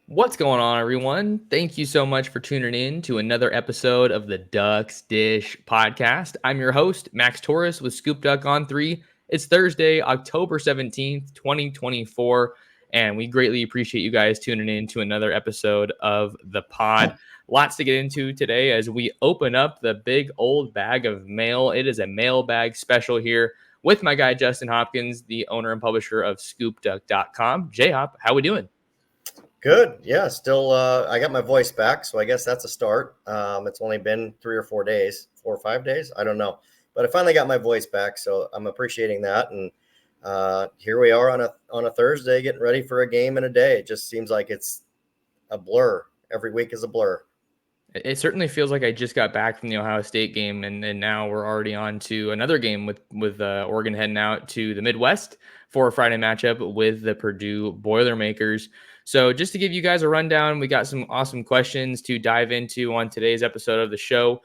What's going on, everyone? Thank you so much for tuning in to another episode of the Ducks Dish podcast. I'm your host, Max Torres with Scoop Duck on 3. It's Thursday, October 17th, 2024, and we greatly appreciate you guys tuning in to another episode of the pod. Lots to get into today as we open up the big old bag of mail. It is a mailbag special here with my guy, Justin Hopkins, the owner and publisher of ScoopDuck.com. J-Hop, how we doing? Good. Yeah. Still, I got my voice back, so I guess that's a start. It's only been 3 or 4 days, 4 or 5 days. I don't know, but I finally got my voice back, so I'm appreciating that. And here we are on a Thursday, getting ready for a game in a day. It just seems like it's a blur. Every week is a blur. It certainly feels like I just got back from the Ohio State game, and now we're already on to another game with Oregon heading out to the Midwest for a Friday matchup with the Purdue Boilermakers. So just to give you guys a rundown, we got some awesome questions to dive into on today's episode of the show.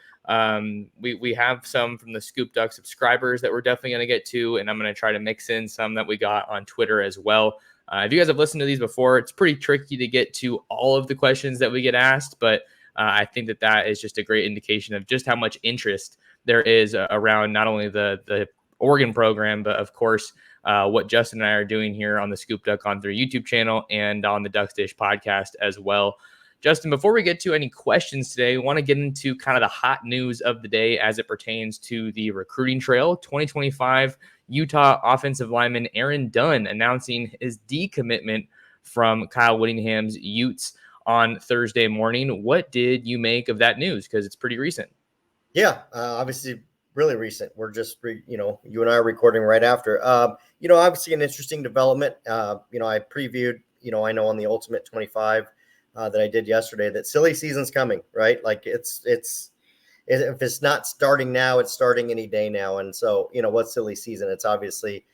We have some from the Scoop Duck subscribers that we're definitely going to get to, and I'm going to try to mix in some that we got on Twitter as well. If you guys have listened to these before, it's pretty tricky to get to all of the questions that we get asked, but I think that is just a great indication of just how much interest there is around not only the Oregon program, but of course, what Justin and I are doing here on the Scoop Duck on their YouTube channel and on the Ducks Dish podcast as well. Justin, before we get to any questions today, we want to get into kind of the hot news of the day as it pertains to the recruiting trail. 2025 Utah offensive lineman Aaron Dunn announcing his decommitment from Kyle Whittingham's Utes on Thursday morning. What did you make of that news? Because it's pretty recent. Yeah, obviously, really recent. We're just, you and I are recording right after. Obviously, an interesting development. I previewed, I know on the Ultimate 25 that I did yesterday that silly season's coming, right? Like if it's not starting now, it's starting any day now. And so, what's silly season? It's obviously,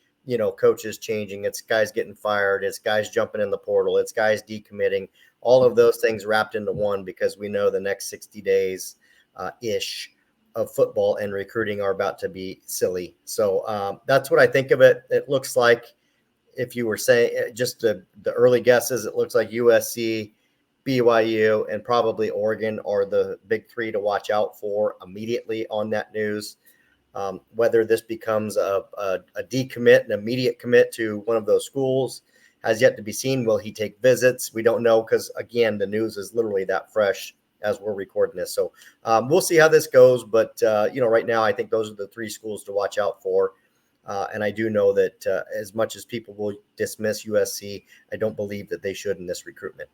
coaches changing. It's guys getting fired. It's guys jumping in the portal. It's guys decommitting. All of those things wrapped into one because we know the next 60 days ish of football and recruiting are about to be silly. So that's what I think of it. It looks like, if you were saying just the early guesses, it looks like USC, BYU, and probably Oregon are the big three to watch out for immediately on that news. Whether this becomes a decommit, an immediate commit to one of those schools has yet to be seen. Will he take visits? We don't know because, again, the news is literally that fresh as we're recording this. So we'll see how this goes. But, right now I think those are the three schools to watch out for. And I do know that as much as people will dismiss USC, I don't believe that they should in this recruitment.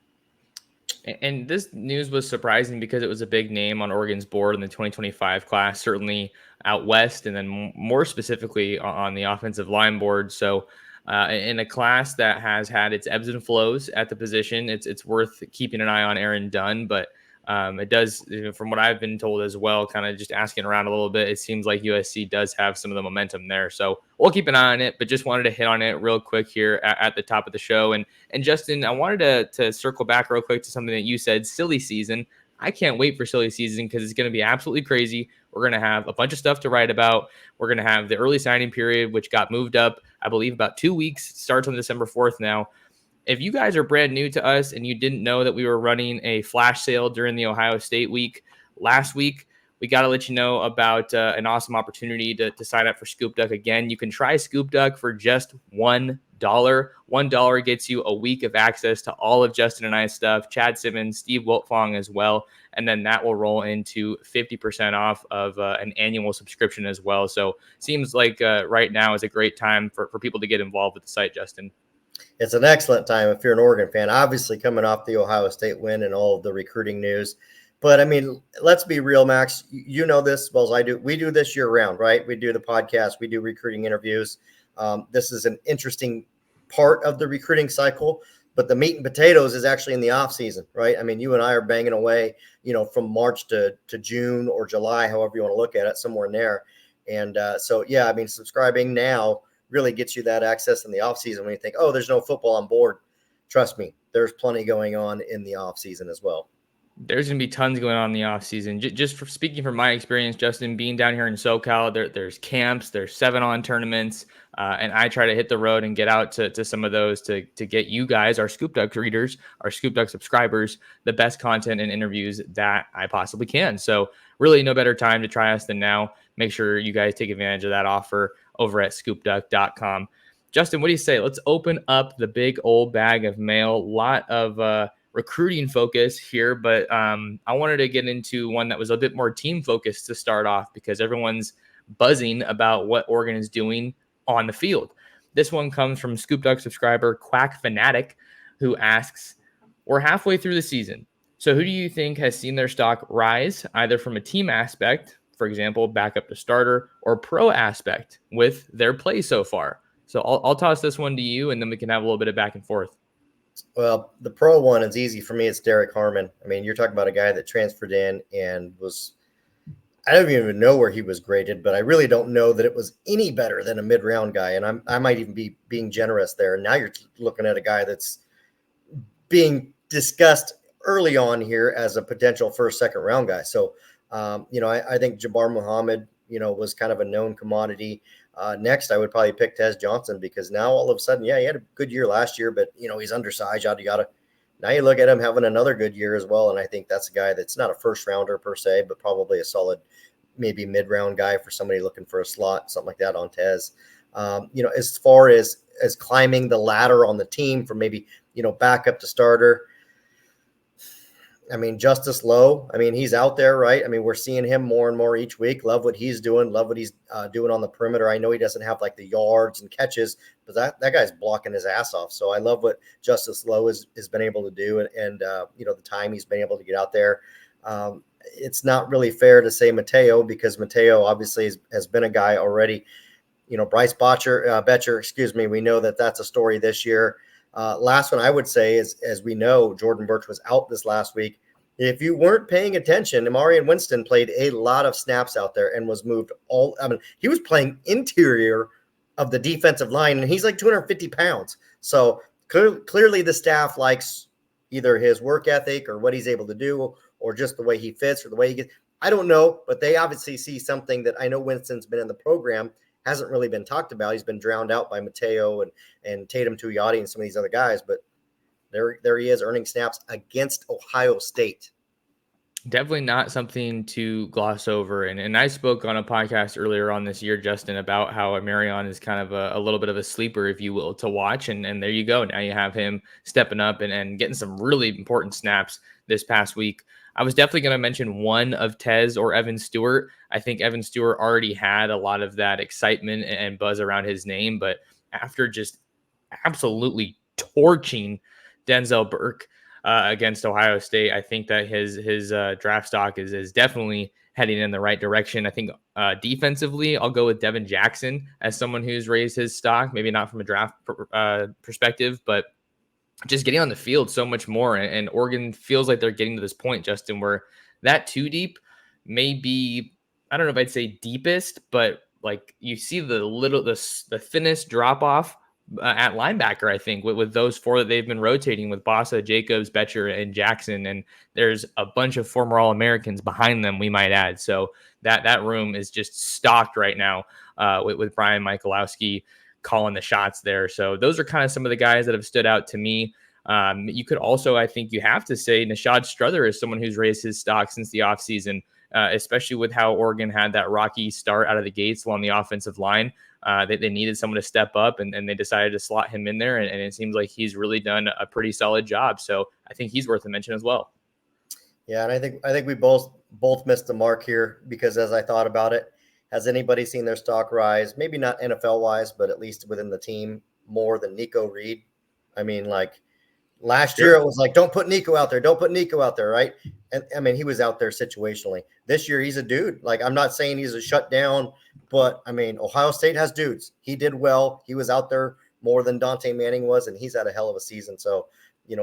And this news was surprising because it was a big name on Oregon's board in the 2025 class, certainly out west, and then more specifically on the offensive line board. So in a class that has had its ebbs and flows at the position, it's worth keeping an eye on Aaron Dunn. But it does, from what I've been told as well, kind of just asking around a little bit, it seems like USC does have some of the momentum there. So we'll keep an eye on it, but just wanted to hit on it real quick here at the top of the show. And Justin, I wanted to circle back real quick to something that you said, silly season. I can't wait for silly season because it's going to be absolutely crazy. We're going to have a bunch of stuff to write about. We're going to have the early signing period, which got moved up, I believe, about 2 weeks, starts on December 4th now. If you guys are brand new to us and you didn't know that we were running a flash sale during the Ohio State week last week, we got to let you know about an awesome opportunity to sign up for Scoop Duck again. You can try Scoop Duck for just $1. $1 gets you a week of access to all of Justin and I's stuff, Chad Simmons, Steve Wiltfong as well. And then that will roll into 50% off of an annual subscription as well. So seems like right now is a great time for people to get involved with the site, Justin. It's an excellent time if you're an Oregon fan, obviously coming off the Ohio State win and all of the recruiting news. But, I mean, let's be real, Max. You know this as well as I do. We do this year round, right? We do the podcast. We do recruiting interviews. This is an interesting part of the recruiting cycle. But the meat and potatoes is actually in the off season, right? I mean, you and I are banging away, from March to June or July, however you want to look at it, somewhere in there. And so, yeah, I mean, subscribing now really gets you that access in the offseason when you think, oh, there's no football on board. Trust me, there's plenty going on in the offseason as well. There's going to be tons going on in the off season. Just for speaking from my experience, Justin, being down here in SoCal, there's camps, there's 7-on tournaments, and I try to hit the road and get out to some of those to get you guys, our Scoop Duck readers, our Scoop Duck subscribers, the best content and interviews that I possibly can. So really no better time to try us than now. Make sure you guys take advantage of that offer over at scoopduck.com. Justin, what do you say? Let's open up the big old bag of mail. A lot of recruiting focus here, but I wanted to get into one that was a bit more team focused to start off because everyone's buzzing about what Oregon is doing on the field. This one comes from Scoop Duck subscriber Quack Fanatic, who asks, "We're halfway through the season. So who do you think has seen their stock rise, either from a team aspect, for example, backup to starter, or pro aspect with their play so far?" So I'll toss this one to you, and then we can have a little bit of back and forth. Well, the pro one is easy for me. It's Derek Harmon. I mean, you're talking about a guy that transferred in and was, I don't even know where he was graded, but I really don't know that it was any better than a mid-round guy. And I might even be being generous there. And now you're looking at a guy that's being discussed early on here as a potential first, second round guy. So, I think Jabbar Muhammad, was kind of a known commodity. Next, I would probably pick Tez Johnson because now all of a sudden, he had a good year last year, but he's undersized, yada yada. Now you look at him having another good year as well, and I think that's a guy that's not a first rounder per se, but probably a solid, maybe mid round guy for somebody looking for a slot, something like that on Tez. As far as climbing the ladder on the team from maybe back up to starter. I mean, Justice Lowe, he's out there, right? We're seeing him more and more each week. Love what he's doing. Love what he's doing on the perimeter. I know he doesn't have like the yards and catches, but that guy's blocking his ass off. So I love what Justice Lowe has been able to do and the time he's been able to get out there. It's not really fair to say Mateo because Mateo obviously has been a guy already. Bryce Betcher, we know that's a story this year. Last one I would say is, as we know, Jordan Birch was out this last week. If you weren't paying attention, Amarian Winston played a lot of snaps out there and was moved he was playing interior of the defensive line, and he's like 250 pounds. So clearly the staff likes either his work ethic or what he's able to do or just the way he fits or the way he gets. I don't know, but they obviously see something that I know Winston's been in the program hasn't really been talked about. He's been drowned out by Mateo and Tatum Tuyati and some of these other guys, but there he is earning snaps against Ohio State. Definitely not something to gloss over. And I spoke on a podcast earlier on this year, Justin, about how Marion is kind of a little bit of a sleeper, if you will, to watch. And there you go. Now you have him stepping up and getting some really important snaps this past week. I was definitely going to mention one of Tez or Evan Stewart. I think Evan Stewart already had a lot of that excitement and buzz around his name, but after just absolutely torching Denzel Burke against Ohio State, I think that his draft stock is definitely heading in the right direction. I think defensively, I'll go with Devin Jackson as someone who's raised his stock, maybe not from a draft perspective, but just getting on the field so much more. And Oregon feels like they're getting to this point, Justin, where that too deep may be, I don't know if I'd say deepest, but like you see the thinnest drop off at linebacker, I think, with those four that they've been rotating with Bossa, Jacobs, Betcher, and Jackson. And there's a bunch of former All-Americans behind them, we might add. So that room is just stocked right now with Brian Michalowski calling the shots there. So those are kind of some of the guys that have stood out to me. You could also, I think you have to say Nashad Strother is someone who's raised his stock since the offseason, especially with how Oregon had that rocky start out of the gates along the offensive line. They needed someone to step up, and they decided to slot him in there, and it seems like he's really done a pretty solid job. So I think he's worth a mention as well. Yeah, and I think we both missed the mark here because as I thought about it, has anybody seen their stock rise? Maybe not NFL-wise, but at least within the team more than Nico Reed. Last year it was like, don't put Nico out there. Don't put Nico out there, right? And he was out there situationally. This year he's a dude. Like, I'm not saying he's a shutdown, but Ohio State has dudes. He did well. He was out there more than Dante Manning was, and he's had a hell of a season. So,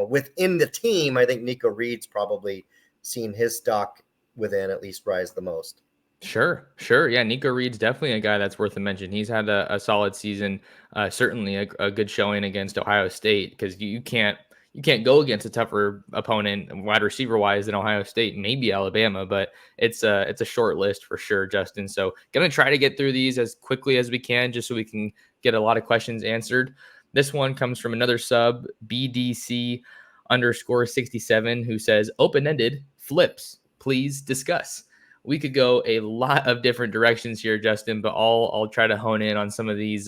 within the team, I think Nico Reed's probably seen his stock within at least rise the most. Sure. Yeah, Nico Reed's definitely a guy that's worth a mention. He's had a solid season, certainly a good showing against Ohio State because you can't you can't go against a tougher opponent wide receiver wise than Ohio State, maybe Alabama, but it's a short list for sure, Justin. So gonna try to get through these as quickly as we can, just so we can get a lot of questions answered. This one comes from another sub, BDC underscore 67, who says open-ended flips, please discuss. We could go a lot of different directions here, Justin, but I'll try to hone in on some of these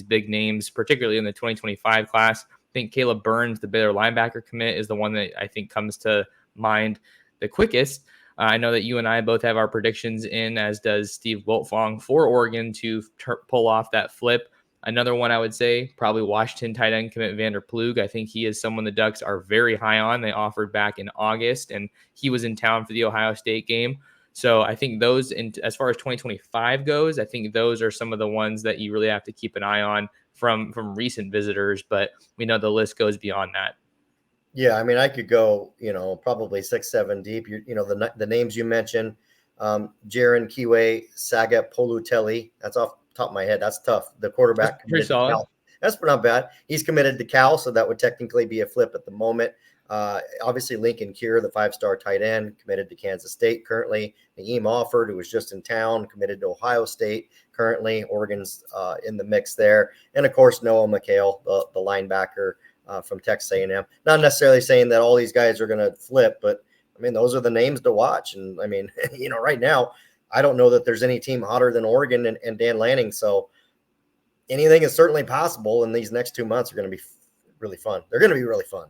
big names, particularly in the 2025 class. I think Caleb Burns, the Baylor linebacker commit, is the one that I think comes to mind the quickest. I know that you and I both have our predictions in, as does Steve Wiltfong, for Oregon to pull off that flip. Another one I would say, probably Washington tight end commit Vander Plug. I think he is someone the Ducks are very high on. They offered back in August, and he was in town for the Ohio State game. So I think those, as far as 2025 goes, I think those are some of the ones that you really have to keep an eye on from recent visitors. But we know the list goes beyond that. Yeah, I mean, I could go, probably 6, 7 deep. The names you mentioned, Jaron Kiwe, Saga Polutelli. That's off the top of my head. That's tough. The quarterback committed to Cal. That's not bad. He's committed to Cal, so that would technically be a flip at the moment. Obviously, Lincoln Kier, the 5-star tight end, committed to Kansas State currently. Naeem Offord, who was just in town, committed to Ohio State currently. Oregon's in the mix there. And, of course, Noah McHale, the linebacker from Texas A&M. Not necessarily saying that all these guys are going to flip, but, I mean, those are the names to watch. And, I mean, right now, I don't know that there's any team hotter than Oregon and Dan Lanning. So anything is certainly possible, and these next 2 months are going to be really fun. They're going to be really fun.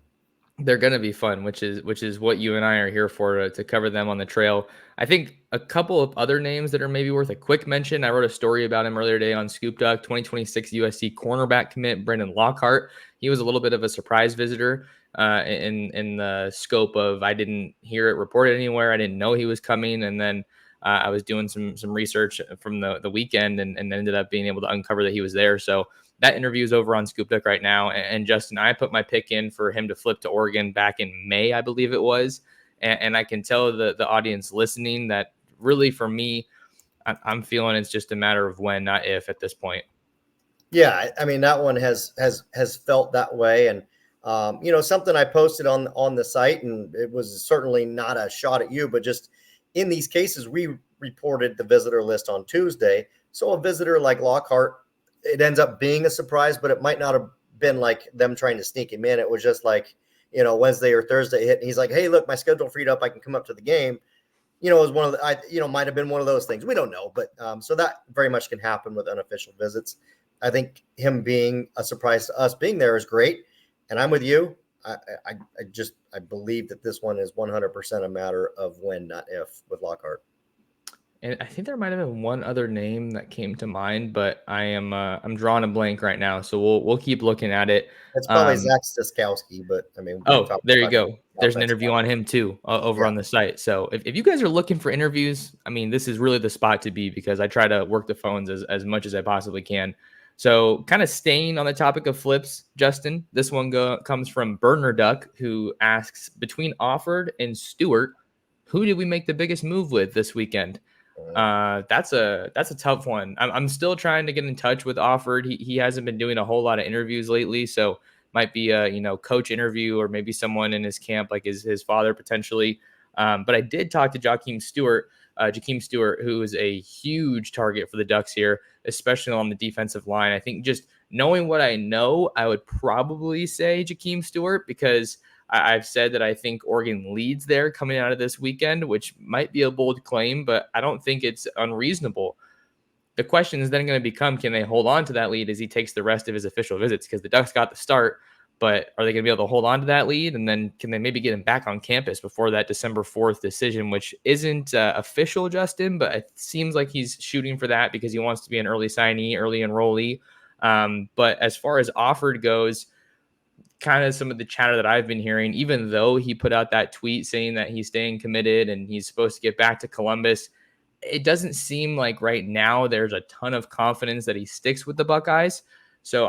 They're going to be fun, which is what you and I are here for, to cover them on the trail. I think a couple of other names that are maybe worth a quick mention. I wrote a story about him earlier today on Scoop Duck. 2026 USC cornerback commit Brendan Lockhart. He was a little bit of a surprise visitor in the scope of, I didn't hear it reported anywhere. I didn't know he was coming, and then I was doing some research from the weekend and ended up being able to uncover that he was there. So that interview is over on Scoop Duck right now. And Justin, I put my pick in for him to flip to Oregon back in May, I believe it was. And I can tell the audience listening that really for me, I'm feeling it's just a matter of when, not if, at this point. Yeah, I mean, that one has felt that way. And, something I posted on the site, and it was certainly not a shot at you, but just in these cases, we reported the visitor list on Tuesday. So a visitor like Lockhart, it ends up being a surprise, but it might not have been like them trying to sneak him in. It was just like, Wednesday or Thursday hit, and he's like, hey, look, my schedule freed up. I can come up to the game. It was one of the, might have been one of those things. We don't know. But so that very much can happen with unofficial visits. I think him being a surprise to us being there is great. And I'm with you. I believe that this one is 100% a matter of when, not if, with Lockhart. And I think there might have been one other name that came to mind, but I'm drawing a blank right now. So we'll keep looking at it. It's probably Zach Stiskowski, but I mean, there you go. There's an interview on him too over on the site. So if you guys are looking for interviews, I mean, this is really the spot to be, because I try to work the phones as much as I possibly can. So kind of staying on the topic of flips, Justin, this one comes from Burner Duck, who asks, between Offord and Stewart, who did we make the biggest move with this weekend? That's a tough one. I'm still trying to get in touch with Offord. He hasn't been doing a whole lot of interviews lately, so might be a coach interview, or maybe someone in his camp, like his father potentially. But I did talk to Jakeem Stewart, who is a huge target for the Ducks here, especially on the defensive line. I think just knowing what I know, I would probably say Jakeem Stewart, because I've said that I think Oregon leads there coming out of this weekend, which might be a bold claim, but I don't think it's unreasonable. The question is then going to become, can they hold on to that lead as he takes the rest of his official visits? Because the Ducks got the start, but are they going to be able to hold on to that lead? And then can they maybe get him back on campus before that December 4th decision, which isn't official, Justin, but it seems like he's shooting for that because he wants to be an early signee, early enrollee. But as far as Offord goes, kind of some of the chatter that I've been hearing, even though he put out that tweet saying that he's staying committed and he's supposed to get back to Columbus, it doesn't seem like right now there's a ton of confidence that he sticks with the Buckeyes. So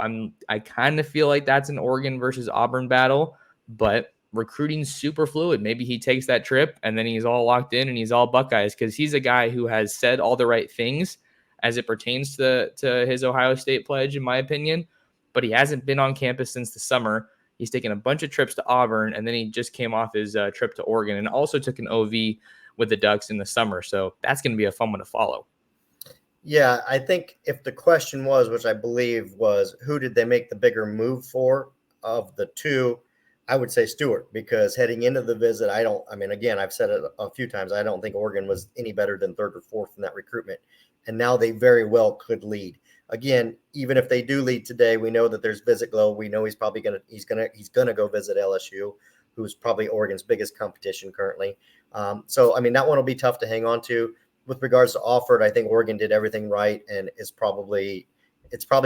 I kind of feel like that's an Oregon versus Auburn battle, but recruiting's super fluid. Maybe he takes that trip and then he's all locked in and he's all Buckeyes, because he's a guy who has said all the right things as it pertains to his Ohio State pledge, in my opinion, but he hasn't been on campus since the summer. He's taken a bunch of trips to Auburn, and then he just came off his trip to Oregon and also took an OV with the Ducks in the summer. So that's going to be a fun one to follow. Yeah, I think if the question was, which I believe was, who did they make the bigger move for of the two, I would say Stewart, because heading into the visit, I mean, again, I've said it a few times, I don't think Oregon was any better than third or fourth in that recruitment. And now they very well could lead. Again, even if they do lead today, we know that there's Visit Glow. We know he's probably he's gonna go visit LSU, who's probably Oregon's biggest competition currently. So I mean, that one will be tough to hang on to. With regards to Offord, I think Oregon did everything right, and it's probably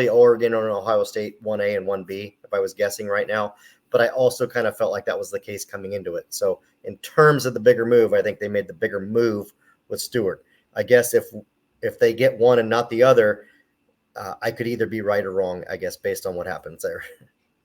Oregon and Ohio State 1A and 1B, if I was guessing right now. But I also kind of felt like that was the case coming into it. So in terms of the bigger move, I think they made the bigger move with Stewart. I guess if they get one and not the other, I could either be right or wrong, I guess, based on what happens there.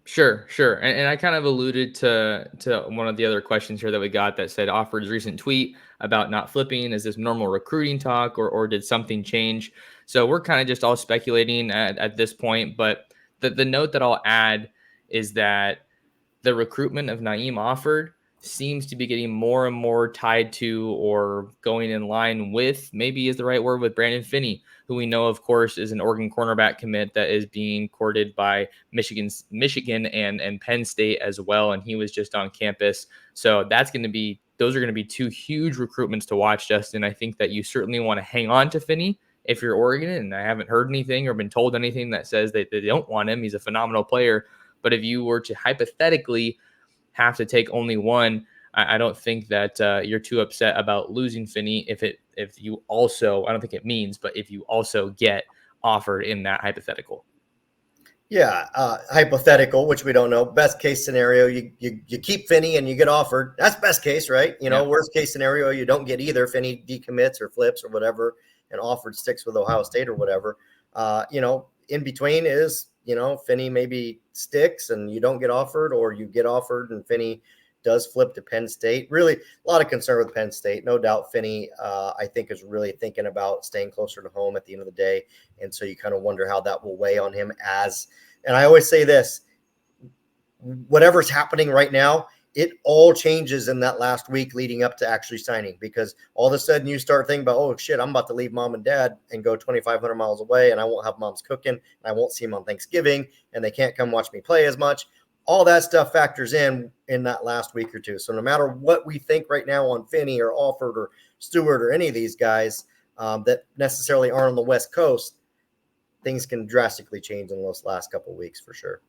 Sure. And I kind of alluded to one of the other questions here that we got that said Offord's recent tweet about not flipping. Is this normal recruiting talk or did something change? So we're kind of just all speculating at this point. But the note that I'll add is that the recruitment of Naeem Offord seems to be getting more and more tied to or going in line with, maybe is the right word, with Brandon Finny, who we know, of course, is an Oregon cornerback commit that is being courted by Michigan and Penn State as well. And he was just on campus. So those are going to be two huge recruitments to watch, Justin. I think that you certainly want to hang on to Finny if you're Oregon. And I haven't heard anything or been told anything that says that they don't want him. He's a phenomenal player. But if you were to hypothetically have to take only one, I don't think that you're too upset about losing Finny if you also, I don't think it means, but if you also get Offord in that hypothetical. Yeah, hypothetical, which we don't know. Best case scenario, you keep Finny and you get Offord. That's best case, right? Yeah. Worst case scenario, you don't get either. Finny decommits or flips or whatever, and Offord sticks with Ohio State or whatever. In between is, Finny maybe sticks and you don't get Offord, or you get Offord and Finny does flip to Penn State. Really, a lot of concern with Penn State. No doubt Finny, I think, is really thinking about staying closer to home at the end of the day. And so you kind of wonder how that will weigh on him and I always say this, whatever's happening right now, it all changes in that last week leading up to actually signing, because all of a sudden you start thinking about, oh shit, I'm about to leave mom and dad and go 2,500 miles away, and I won't have mom's cooking, and I won't see them on Thanksgiving, and they can't come watch me play as much. All that stuff factors in that last week or two. So no matter what we think right now on Finny or Offord or Stewart or any of these guys that necessarily aren't on the West Coast, things can drastically change in those last couple of weeks for sure.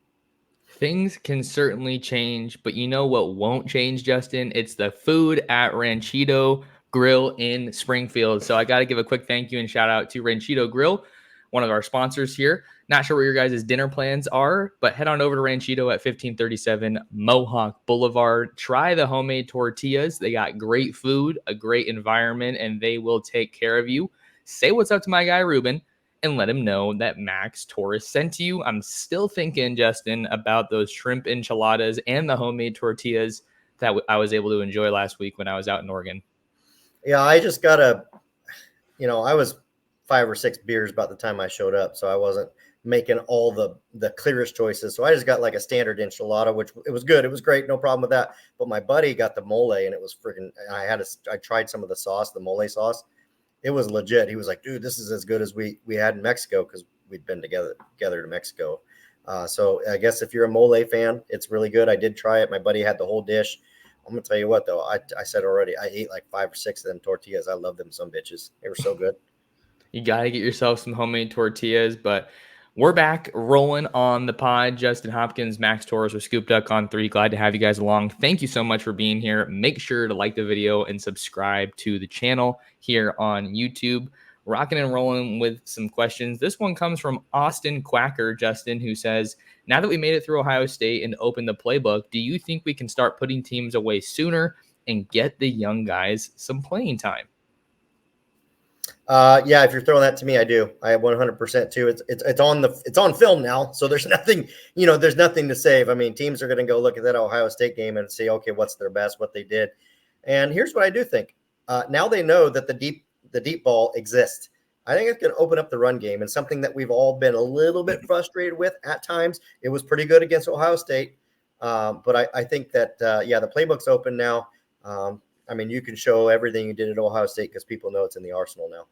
Things can certainly change, but you know what won't change, Justin? It's the food at Ranchito Grill in Springfield. So I got to give a quick thank you and shout out to Ranchito Grill, one of our sponsors here. Not sure what your guys' dinner plans are, but head on over to Ranchito at 1537 Mohawk Boulevard. Try the homemade tortillas. They got great food, a great environment, and they will take care of you. Say what's up to my guy, Ruben, and let him know that Max Torres sent you. I'm still thinking, Justin, about those shrimp enchiladas and the homemade tortillas that I was able to enjoy last week when I was out in Oregon. Yeah, I just got I was 5 or 6 beers about the time I showed up, so I wasn't making all the clearest choices. So I just got like a standard enchilada, which it was good. It was great. No problem with that. But my buddy got the mole, and it was freaking, I tried some of the sauce, the mole sauce. It was legit. He was like, dude, this is as good as we had in Mexico, because we'd been together to Mexico. So I guess if you're a mole fan, it's really good. I did try it. My buddy had the whole dish. I'm gonna tell you what, though, I said already, I ate like 5 or 6 of them tortillas. I love them, some bitches. They were so good. You got to get yourself some homemade tortillas, but we're back rolling on the pod. Justin Hopkins, Max Torres with Scoop Duck on 3. Glad to have you guys along. Thank you so much for being here. Make sure to like the video and subscribe to the channel here on YouTube. Rocking and rolling with some questions. This one comes from Austin Quacker, Justin, who says, now that we made it through Ohio State and opened the playbook, do you think we can start putting teams away sooner and get the young guys some playing time? Yeah, if you're throwing that to me, I do. I 100% too. It's on film now, so there's nothing, there's nothing to save. I mean, teams are going to go look at that Ohio State game and say, okay, what's their best, what they did. And here's what I do think. Now they know that the deep ball exists. I think it's going to open up the run game, and something that we've all been a little bit frustrated with at times. It was pretty good against Ohio State. But I think that, yeah, the playbook's open now. I mean, you can show everything you did at Ohio State because people know it's in the arsenal now.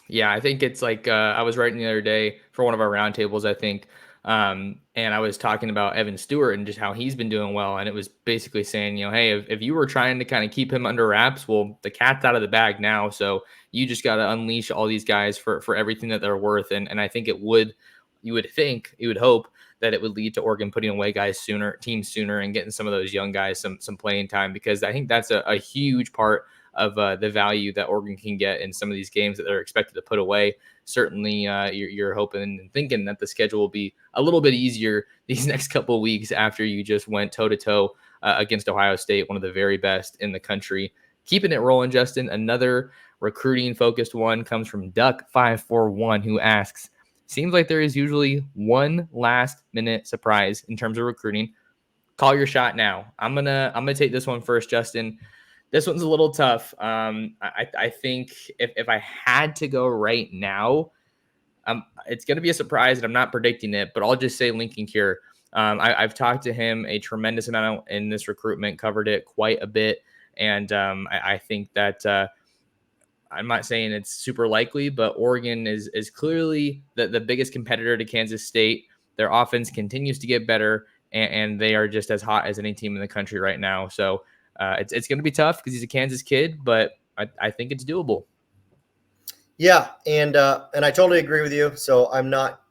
Yeah, I think it's like I was writing the other day for one of our roundtables, I think, and I was talking about Evan Stewart and just how he's been doing well, and it was basically saying, hey, if you were trying to kind of keep him under wraps, well, the cat's out of the bag now, so you just got to unleash all these guys for everything that they're worth, and I think you would hope that it would lead to Oregon putting away teams sooner, and getting some of those young guys some playing time, because I think that's a huge part of the value that Oregon can get in some of these games that they're expected to put away. Certainly, you're hoping and thinking that the schedule will be a little bit easier these next couple of weeks after you just went toe to toe against Ohio State, one of the very best in the country. Keeping it rolling, Justin. Another recruiting focused one comes from Duck541, who asks, seems like there is usually one last minute surprise in terms of recruiting. Call your shot now. I'm gonna take this one first, Justin. This one's a little tough. I think if I had to go right now, it's going to be a surprise, and I'm not predicting it, but I'll just say Lincoln Cure. I've talked to him a tremendous amount in this recruitment, covered it quite a bit, and I think that I'm not saying it's super likely, but Oregon is clearly the biggest competitor to Kansas State. Their offense continues to get better, and they are just as hot as any team in the country right now. So it's going to be tough because he's a Kansas kid, but I think it's doable. Yeah, and I totally agree with you. So I'm not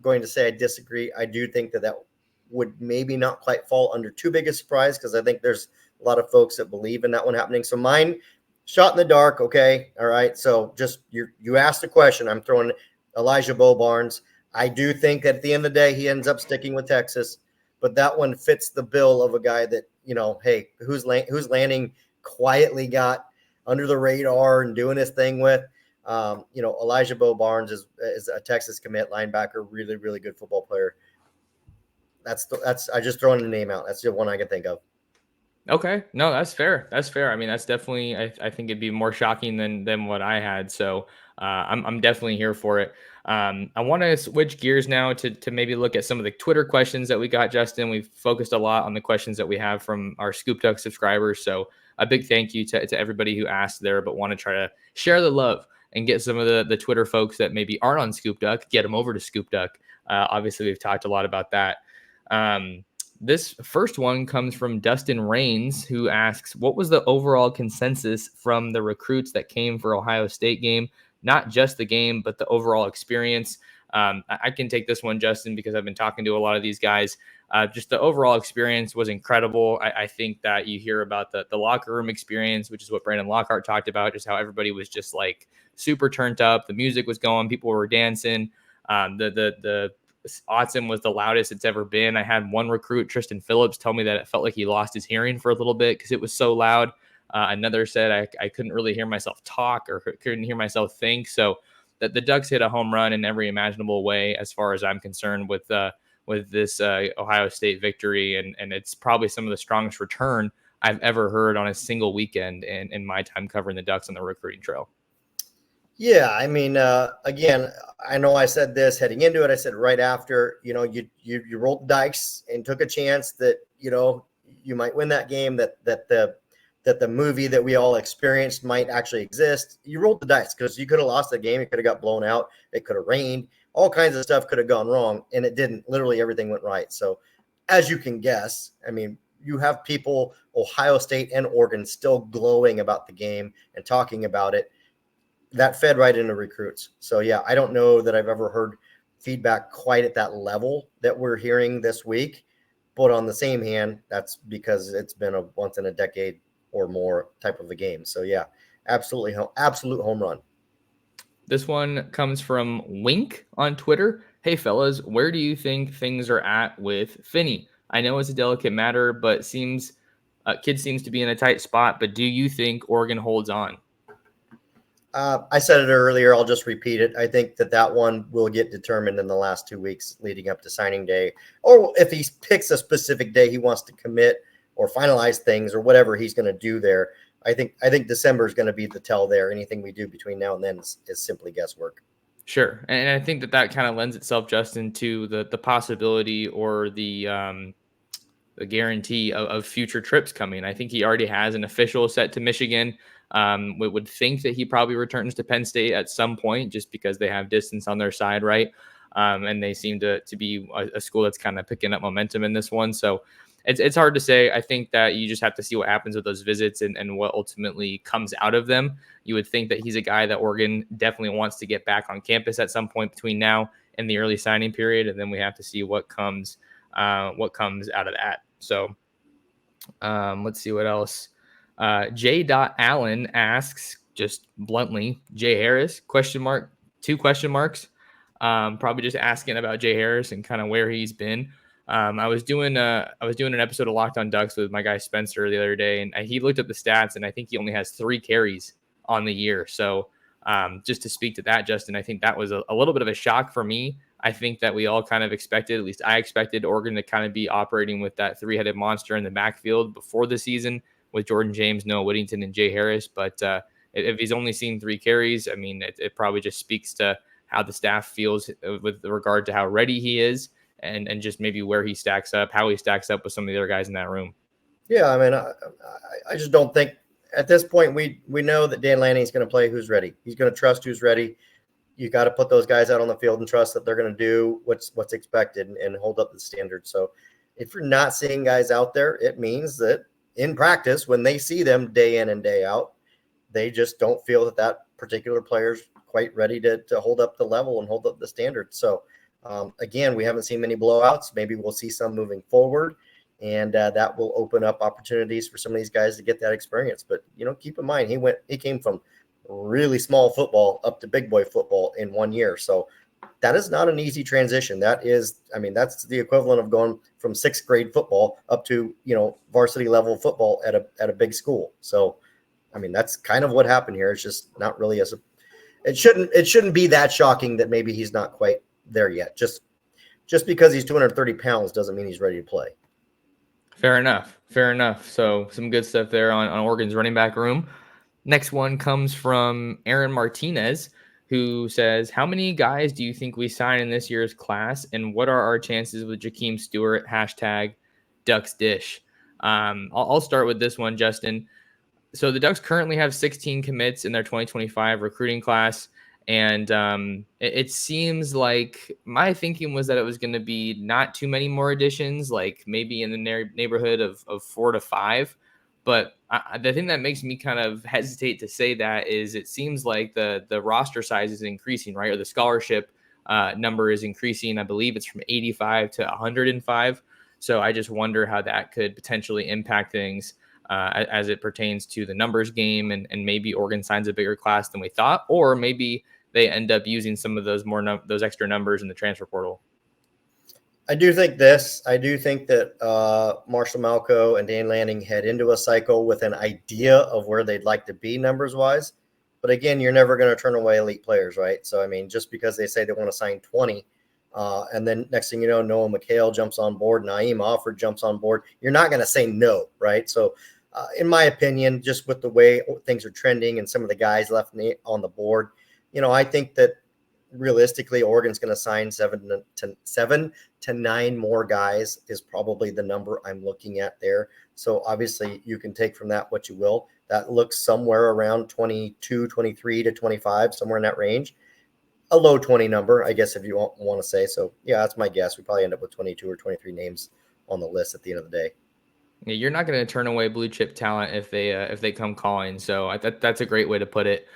going to say I disagree. I do think that would maybe not quite fall under too big a surprise, because I think there's a lot of folks that believe in that one happening. So mine, shot in the dark. Okay, all right. So just you asked a question. I'm throwing Elijah Barnes. I do think that at the end of the day, he ends up sticking with Texas, but that one fits the bill of a guy that, hey, who's landing quietly, got under the radar and doing his thing with. Elijah Barnes is a Texas commit linebacker, really, really good football player. That's I just throwing the name out. That's the one I can think of. Okay, no, that's fair. That's fair. I mean, that's definitely. I think it'd be more shocking than what I had. So I'm definitely here for it. I want to switch gears now to maybe look at some of the Twitter questions that we got, Justin. We've focused a lot on the questions that we have from our Scoop Duck subscribers. So a big thank you to everybody who asked there, but want to try to share the love and get some of the Twitter folks that maybe aren't on Scoop Duck, get them over to Scoop Duck. Obviously, we've talked a lot about that. This first one comes from Dustin Rains, who asks, what was the overall consensus from the recruits that came for Ohio State game? Not just the game, but the overall experience. I can take this one, Justin, because I've been talking to a lot of these guys. Just the overall experience was incredible. I think that you hear about the locker room experience, which is what Brandon Lockhart talked about, just how everybody was just like super turned up. The music was going, people were dancing. The Autzen was the loudest it's ever been. I had one recruit, Tristan Phillips, tell me that it felt like he lost his hearing for a little bit because it was so loud. Another said I couldn't really hear myself talk or couldn't hear myself think. So that the Ducks hit a home run in every imaginable way, as far as I'm concerned, with this Ohio State victory, and it's probably some of the strongest return I've ever heard on a single weekend in my time covering the Ducks on the recruiting trail. Yeah, I mean, again, I know I said this heading into it. I said right after, you rolled the dice and took a chance that you might win that game. That the movie that we all experienced might actually exist. You rolled the dice because you could have lost the game. It could have got blown out. It could have rained. All kinds of stuff could have gone wrong, and it didn't. Literally everything went right. So, as you can guess, I mean, you have people, Ohio State and Oregon, still glowing about the game and talking about it. That fed right into recruits. So yeah, I don't know that I've ever heard feedback quite at that level that we're hearing this week. But on the same hand, that's because it's been a once in a decade or more type of a game. So yeah, absolutely, absolute home run. This one comes from Wink on Twitter. Hey fellas, where do you think things are at with Finny? I know it's a delicate matter, but kid seems to be in a tight spot. But do you think Oregon holds on? I said it earlier. I'll just repeat it. I think that one will get determined in the last 2 weeks leading up to signing day, or if he picks a specific day he wants to commit or finalize things or whatever he's going to do there. I think December is going to be the tell there. Anything we do between now and then is simply guesswork. Sure, and I think that kind of lends itself, Justin, to the possibility or the the guarantee of future trips coming. I think he already has an official set to Michigan. We would think that he probably returns to Penn State at some point just because they have distance on their side, right? And they seem to be a school that's kind of picking up momentum in this one. So it's hard to say. I think that you just have to see what happens with those visits and what ultimately comes out of them. You would think that he's a guy that Oregon definitely wants to get back on campus at some point between now and the early signing period, and then we have to see what comes out of that. So let's see what else. J. Allen asks just bluntly, Jay Harris, question mark, 2 question marks. Probably just asking about Jay Harris and kind of where he's been. I was doing an episode of Locked on Ducks with my guy Spencer the other day, and he looked up the stats, and I think he only has 3 carries on the year. So just to speak to that, Justin, I think that was a little bit of a shock for me. I think that we all kind of expected, at least I expected, Oregon to kind of be operating with that 3-headed monster in the backfield before the season with Jordan James, Noah Whittington, and Jay Harris. But if he's only seen 3 carries, I mean, it probably just speaks to how the staff feels with regard to how ready he is and just maybe where he stacks up, how he stacks up with some of the other guys in that room. Yeah, I mean, I just don't think at this point we know that Dan Lanning is going to play who's ready. He's going to trust who's ready. You got to put those guys out on the field and trust that they're going to do what's expected and hold up the standard. So if you're not seeing guys out there, it means that in practice, when they see them day in and day out, they just don't feel that particular player's quite ready to hold up the level and hold up the standard. So again, we haven't seen many blowouts. Maybe we'll see some moving forward, and that will open up opportunities for some of these guys to get that experience. But keep in mind, he came from really small football up to big boy football in 1 year. So that is not an easy transition. That's the equivalent of going from 6th grade football up to, varsity level football at a big school. So, I mean, that's kind of what happened here. It's just not really it shouldn't be that shocking that maybe he's not quite there yet. Just because he's 230 pounds doesn't mean he's ready to play. Fair enough. So some good stuff there on Oregon's running back room. Next one comes from Aaron Martinez, who says, how many guys do you think we sign in this year's class, and what are our chances with Jakeem Stewart, #DucksDish? I'll start with this one, Justin. So the Ducks currently have 16 commits in their 2025 recruiting class, and it seems like my thinking was that it was going to be not too many more additions, like maybe in the neighborhood of 4 to 5. But the thing that makes me kind of hesitate to say that is it seems like the roster size is increasing, right? Or the scholarship number is increasing. I believe it's from 85 to 105. So I just wonder how that could potentially impact things as it pertains to the numbers game, and maybe Oregon signs a bigger class than we thought, or maybe they end up using some of those those extra numbers in the transfer portal. I do think that Marshall Malco and Dan Lanning head into a cycle with an idea of where they'd like to be numbers wise. But again, you're never going to turn away elite players, right? So, I mean, just because they say they want to sign 20, and then next thing you know, Noah McHale jumps on board, Naeem Offord jumps on board, you're not going to say no, right? So, in my opinion, just with the way things are trending and some of the guys left on the board, I think that realistically, Oregon's going to sign 7 to 9 more guys is probably the number I'm looking at there. So obviously you can take from that what you will. That looks somewhere around 22, 23 to 25, somewhere in that range. A low 20 number, I guess, if you want to say. So yeah, that's my guess. We probably end up with 22 or 23 names on the list at the end of the day. Yeah, you're not going to turn away blue chip talent if they come calling. So that's a great way to put it,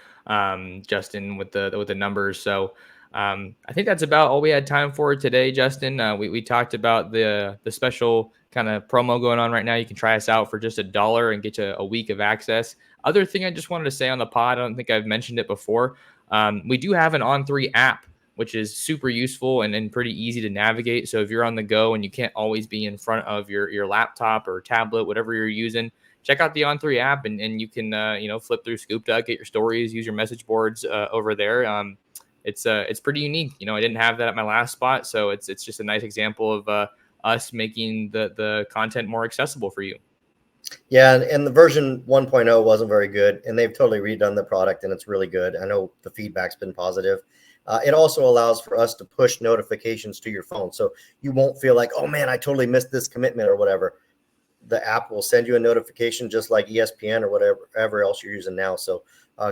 Justin, with the numbers. So I think that's about all we had time for today, Justin. We talked about the special kind of promo going on right now. You can try us out for just $1 and get you a week of access. Other thing I just wanted to say on the pod, I don't think I've mentioned it before. We do have an On3 app, which is super useful and pretty easy to navigate. So if you're on the go and you can't always be in front of your laptop or tablet, whatever you're using, check out the On3 app and you can flip through Scoop Duck, get your stories, use your message boards over there. It's pretty unique. I didn't have that at my last spot, so it's just a nice example of us making the content more accessible for you. Yeah, and the version 1.0 wasn't very good, and they've totally redone the product, and it's really good. I know the feedback's been positive. It also allows for us to push notifications to your phone, so you won't feel like, oh man, I totally missed this commitment or whatever. the app will send you a notification just like ESPN or whatever else you're using now. So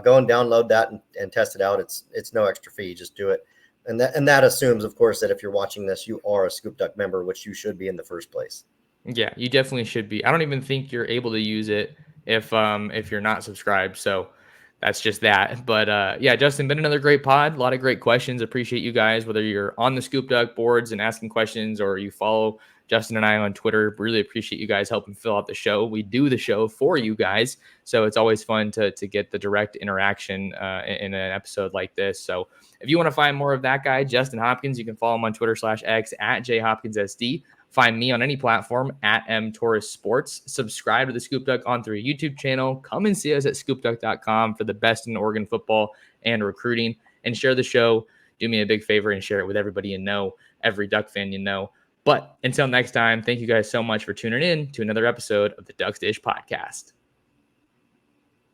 go and download that and test it out. It's no extra fee. Just do it. And that assumes, of course, that if you're watching this, you are a Scoop Duck member, which you should be in the first place. Yeah, you definitely should be. I don't even think you're able to use it if you're not subscribed. So that's just that. But yeah, Justin, been another great pod. A lot of great questions. Appreciate you guys, whether you're on the Scoop Duck boards and asking questions or you follow Justin and I on Twitter. Really appreciate you guys helping fill out the show. We do the show for you guys, so it's always fun to get the direct interaction in an episode like this. So if you want to find more of that guy, Justin Hopkins, you can follow him on Twitter/X at JHopkinsSD. Find me on any platform at mtorresports. Subscribe to the Scoop Duck on through YouTube channel. Come and see us at scoopduck.com for the best in Oregon football and recruiting. And share the show. Do me a big favor and share it with everybody you know, every Duck fan you know. But until next time, thank you guys so much for tuning in to another episode of the Ducks Dish Podcast.